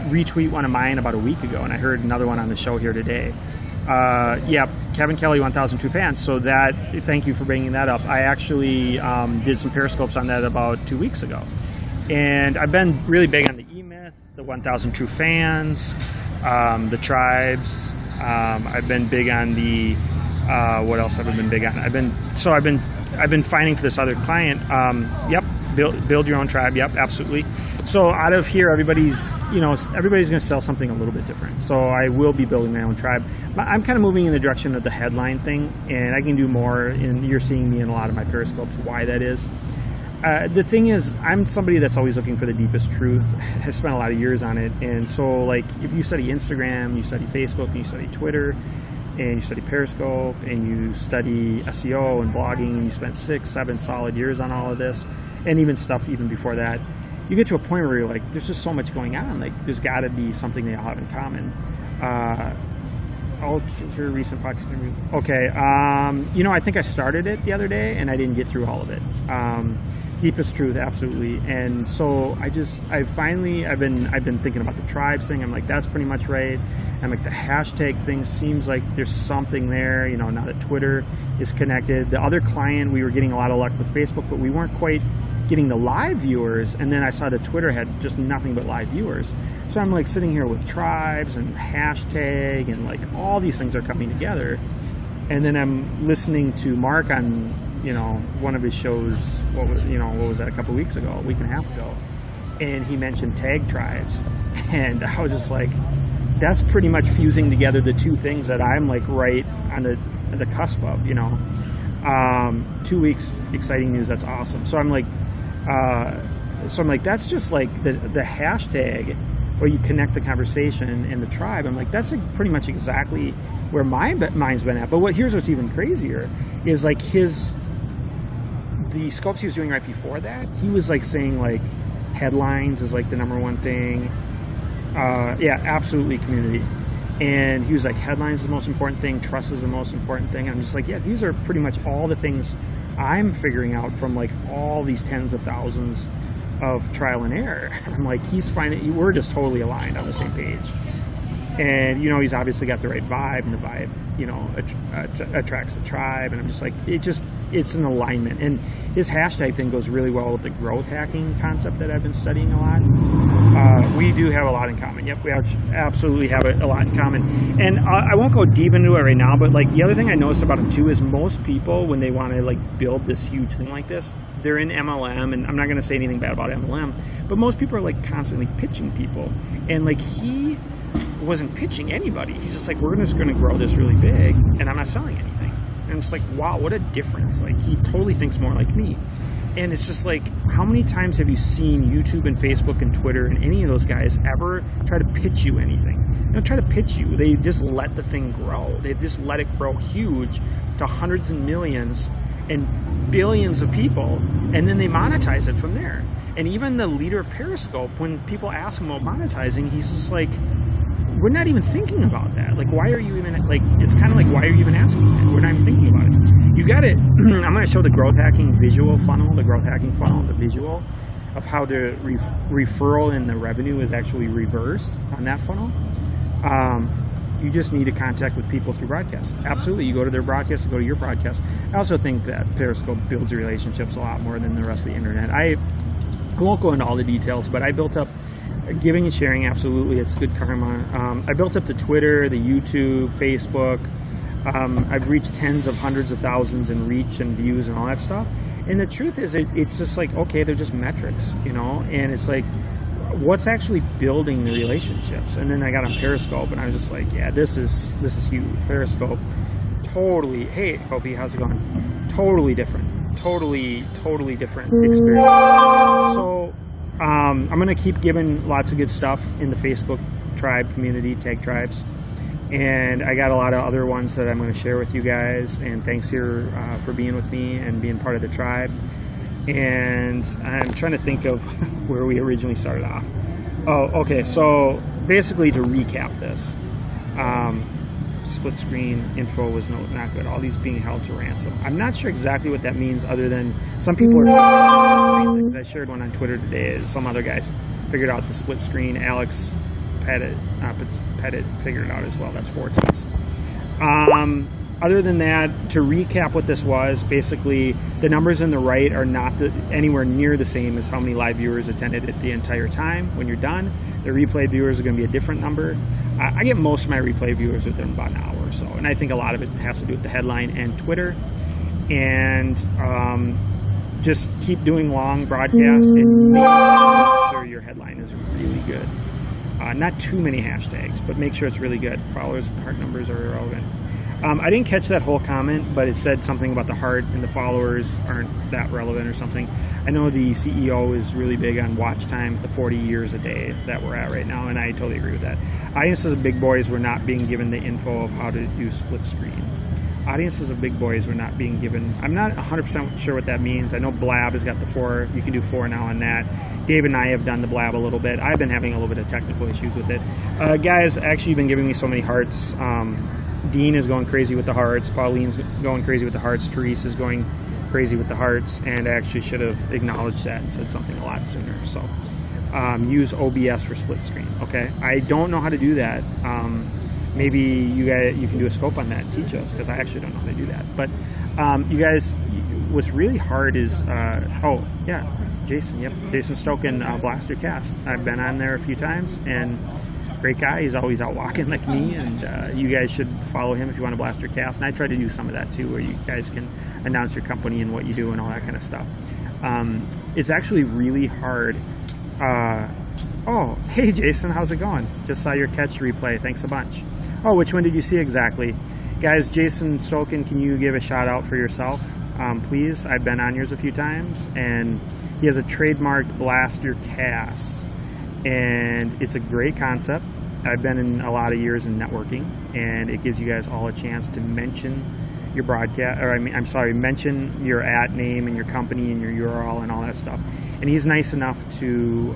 retweet one of mine about a week ago, and I heard another one on the show here today. Yeah, Kevin Kelly 1002 fans. So that, thank you for bringing that up. I actually did some Periscopes on that about 2 weeks ago. And I've been really big on the E-Myth, the 1000 True Fans, the Tribes. I've been big on the, what else have I been big on? I've been finding for this other client. Yep, build your own tribe. Yep, absolutely. So out of here, everybody's going to sell something a little bit different. So I will be building my own tribe. I'm kind of moving in the direction of the headline thing, and I can do more. And you're seeing me in a lot of my Periscopes why that is. The thing is, I'm somebody that's always looking for the deepest truth. I spent a lot of years on it. And so, like, if you study Instagram, you study Facebook, and you study Twitter, and you study Periscope, and you study SEO and blogging, and you spent 6-7 solid years on all of this, and even stuff even before that, you get to a point where you're like, there's just so much going on. Like, there's got to be something they all have in common. Your recent podcast interview. Okay. I think I started it the other day, and I didn't get through all of it. Deepest truth, absolutely. And so I've been thinking about the tribes thing. I'm like, that's pretty much right. I'm like, the hashtag thing seems like there's something there, now that Twitter is connected. The other client, we were getting a lot of luck with Facebook, but we weren't quite getting the live viewers. And then I saw that Twitter had just nothing but live viewers. So I'm like sitting here with tribes and hashtag, and like all these things are coming together. And then I'm listening to Mark on, one of his shows, what was that, a couple weeks ago, a week and a half ago, and he mentioned tag tribes, and I was just like, that's pretty much fusing together the two things that I'm like right on the cusp of, 2 weeks, exciting news, that's awesome. So I'm like, that's just like the hashtag, where you connect the conversation and the tribe. I'm like, that's like pretty much exactly where my mind's been at. But here's what's even crazier is like the scopes he was doing right before that, he was like saying like headlines is like the number one thing. Yeah, absolutely, community. And he was like, headlines is the most important thing, trust is the most important thing. And I'm just like, yeah, these are pretty much all the things I'm figuring out from like all these tens of thousands of trial and error. I'm like, we're just totally aligned on the same page. And, he's obviously got the right vibe, and the vibe, attracts the tribe. And I'm just like, it's an alignment. And his hashtag thing goes really well with the growth hacking concept that I've been studying a lot. We do have a lot in common. Yep, we absolutely have a lot in common. And I won't go deep into it right now, but like the other thing I noticed about him too is most people, when they want to like build this huge thing like this, they're in MLM, and I'm not going to say anything bad about MLM, but most people are like constantly pitching people. And like he wasn't pitching anybody. He's just like, we're just going to grow this really big, and I'm not selling anything. And I'm just like, wow, what a difference. Like, he totally thinks more like me. And it's just like, how many times have you seen YouTube and Facebook and Twitter and any of those guys ever try to pitch you anything? They don't try to pitch you. They just let the thing grow. They just let it grow huge to hundreds and millions and billions of people, and then they monetize it from there. And even the leader of Periscope, when people ask him about monetizing, he's just like, we're not even thinking about that. Like, why are you even, like, it's kind of like, why are you even asking that? We're not even thinking about it. You got it. I'm going to show the growth hacking visual funnel, the visual of how the referral and the revenue is actually reversed on that funnel. You just need to contact with people through broadcast. Absolutely. You go to their broadcast, you go to your broadcast. I also think that Periscope builds relationships a lot more than the rest of the internet. I won't go into all the details, but I built up giving and sharing, absolutely, it's good karma. I built up the Twitter, the YouTube, Facebook. I've reached tens of hundreds of thousands in reach and views and all that stuff. And the truth is, it's just like, okay, they're just metrics, and it's like, what's actually building the relationships? And then I got on Periscope, and I was just like, yeah, this is huge. Periscope, totally. Hey, Kobe, how's it going? Totally different. Totally different experience. So I'm going to keep giving lots of good stuff in the Facebook tribe community, tag tribes. And I got a lot of other ones that I'm going to share with you guys. And thanks here for being with me and being part of the tribe. And I'm trying to think of where we originally started off. Oh, okay. So basically, to recap this, split screen info was not good. All these being held to ransom. I'm not sure exactly what that means, other than some people are saying things. I shared one on Twitter today. Some other guys figured out the split screen. Alex Pettit figured it out as well. That's 4 T's. Other than that, to recap what this was, basically the numbers on the right are not anywhere near the same as how many live viewers attended it the entire time. When you're done, the replay viewers are going to be a different number. I get most of my replay viewers within about an hour or so, and I think a lot of it has to do with the headline and Twitter. And just keep doing long broadcasts and make sure your headline is really good. Not too many hashtags, but make sure it's really good. Followers, heart numbers are irrelevant. I didn't catch that whole comment, but it said something about the heart and the followers aren't that relevant or something. I know the CEO is really big on watch time, the 40 years a day that we're at right now, and I totally agree with that. Audiences of big boys were not being given the info of how to do split screen. Audiences of big boys were not being given. I'm not 100% sure what that means. I know Blab has got the 4. You can do 4 now on that. Dave and I have done the Blab a little bit. I've been having a little bit of technical issues with it. Guys, actually, you've been giving me so many hearts. Dean is going crazy with the hearts. Pauline's going crazy with the hearts. Therese is going crazy with the hearts. And I actually should have acknowledged that and said something a lot sooner. So use OBS for split screen. Okay, I don't know how to do that. Maybe you can do a scope on that and teach us, because I actually don't know how to do that. But you guys, what's really hard is oh yeah, Jason. Yep, Jason Stoken, Blaster Cast. I've been on there a few times, and great guy. He's always out walking like me, and you guys should follow him if you want to Blaster Cast. And I try to do some of that too, where you guys can announce your company and what you do and all that kind of stuff. It's actually really hard. Oh, hey Jason, how's it going? Just saw your catch replay. Thanks a bunch. Oh, which one did you see exactly? Guys, Jason Stoken, can you give a shout out for yourself, please? I've been on yours a few times, and he has a trademarked Blaster Cast, and it's a great concept. I've been in a lot of years in networking, and it gives you guys all a chance to mention your broadcast, or mention your @ name and your company and your URL and all that stuff. And he's nice enough to,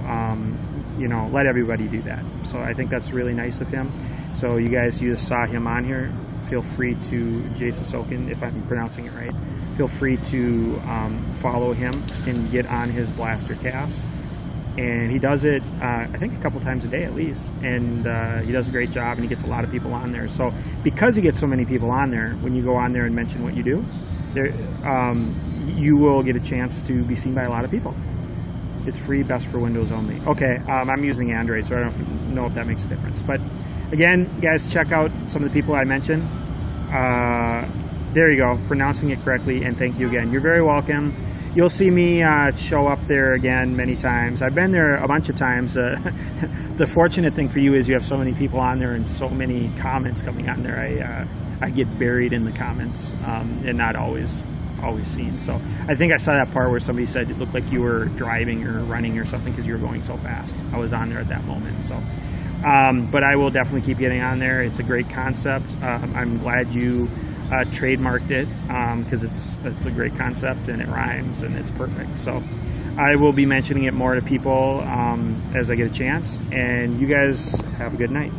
let everybody do that. So I think that's really nice of him. So you guys, you just saw him on here. Feel free to, Jason Stoken, if I'm pronouncing it right, feel free to follow him and get on his Blaster Cast. And he does it, I think, a couple times a day at least. And he does a great job, and he gets a lot of people on there. So because he gets so many people on there, when you go on there and mention what you do, you will get a chance to be seen by a lot of people. It's free, best for Windows only. Okay, I'm using Android, so I don't know if that makes a difference. But again, guys, check out some of the people I mentioned. There you go, pronouncing it correctly, and thank you again. You're very welcome. You'll see me show up there again many times. I've been there a bunch of times. The fortunate thing for you is you have so many people on there and so many comments coming on there. I get buried in the comments and not always seen. So I think I saw that part where somebody said it looked like you were driving or running or something because you were going so fast. I was on there at that moment. So, but I will definitely keep getting on there. It's a great concept. I'm glad you trademarked it because it's a great concept and it rhymes and it's perfect. So I will be mentioning it more to people as I get a chance. And you guys have a good night.